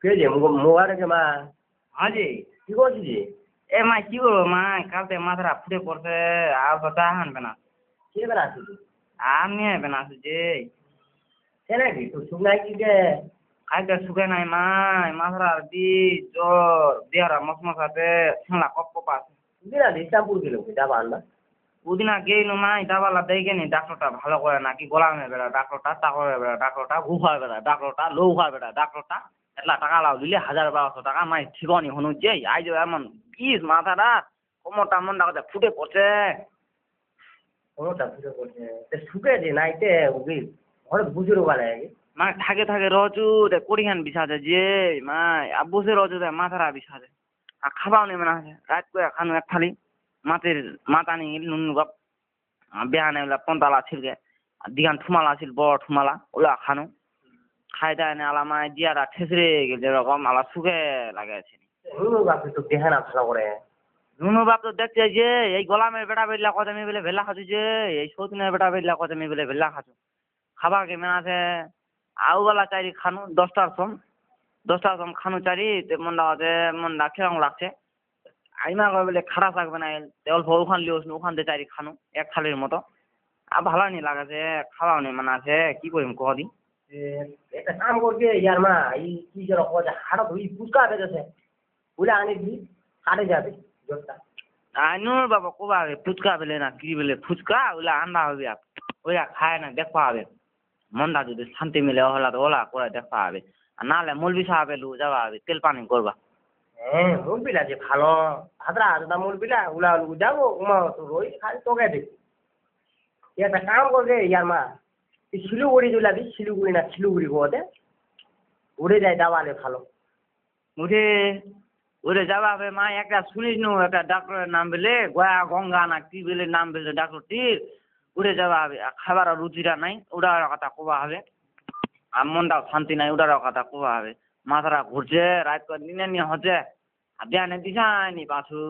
কে যে মোবাইলে যে মা হাজি কি করছিস যে? এ মা কি করবো মা কালকে মাথাটা ফুটে পড়ছে আর তো চা আনবে না কে বেলা আসছিস? আমি হবে না যে সে নাকি তোর শুকনাই কি কে? কালকে শুকে নাই মা মাথাটা দি জ্বর দেহরা মসমস আছে ঠান্ডা কপ কপ আছে দিনা ইস্তাম্বুল গেল যাবা আনবা। ওদিনা গেইলো মা ইটাবালা দেখেনি ডাক্তারটা ভালো করে নাকি গোলামে বেড়া ডাক্তারটা তাকরে বেড়া ডাক্তারটা গুফা বেড়া ডাক্তারটা লৌফা বেড়া ডাক্তারটা এটলা টাকা লাও দিলে ১,০০০-১,২০০ টাকা মাই ঠিকনি হনু যে আই যে এমন পিস মাথাটা কোমরটা মনটা কথা ফুটে পড়ছে কোনোটা ফুটে পড়ছে শুকে যে নাইতে ওকে ঘরে বুঝুরো বলে মা থাকে থাকে রচু দে কোরিয়ান বিছাছে যে মা বসে রচু দে মাথারা বিছাছে আর খাবাও নেই মানে আছে রাত করে খানু এক থালি মাছের মাথা নিয়ে নুন গপ বেহানে ওলা পন্তালা ছিলকে আর দিগান ঠুমালা ছিল বড় ঠুমালা ওলা খানু খাই দায় না আলা মানে জিয়ারা ঠেসরে গেছে এরকম আলা সুখে লাগে আছে বাপরে তো দেহে না ভালো করে। নুনু বাপ তো দেখছে যে এই গোলামের বেটা বেলা কত আমি বলে ভেলা খাচ্ছি যে এই সৌদিনের বেটা বেলা কত আমি বলে ভেলা খাচ্ছ খাবার কে মেনা আছে আউবেলা চারি খানু 10টার সম খানু চারি মনটা আছে মনটা খেরং লাগছে আইমা করে বলে খারাপ লাগবে না অল্প ওখান লিওস ওখান থেকে চারি খানু এক থালির মতো আর ভালো নি লাগাছে খাওয়াও নি মানে আছে কি করিম কদি একটা কাম করবে ইয়ার মা এই কি যেন হাড় ধুই ফুচকা বেজেছে বলে আনি দি কাটে যাবে জ্বরটা। আইনুর বাবা কোবা হবে ফুচকা বেলে না কি বেলে ফুচকা ওলা আন্ডা হবে ওইলা খায় না দেখা হবে মনটা যদি শান্তি মিলে ওলা তো ওলা করে দেখা হবে আর নাহলে মলবি সাহেবে লু যাওয়া হবে তেল পানি করবা হ্যাঁ মুরবিলা যে ভালো হাতরা হাতরা মুরবিলা উলা যাবো উমা তো রই খালি তোকে দেখি একটা কাম করবে ইয়ার মা শিলিগুড়ি যাবি শিলিগুড়ি না শিলিগুড়ি গোয়াতে উড়ে যায় দাবালে ভালো উঠে উঠে যাওয়া হবে মা একটা শুনিস নু একটা ডাক্তারের নাম বেলে গয়া গঙ্গা না কি বেলে নাম বেলে ডাক্তারটির উঠে যাওয়া হবে আর খাবার রুচিটা নাই ওটার কথা কোবা হবে আর মনটাও শান্তি নাই ওটার কথা কোবা হবে মাথাটা ঘুরছে রাত করে নিনে নিয়ে হচ্ছে আর বিয়ানে দিশানি পাছু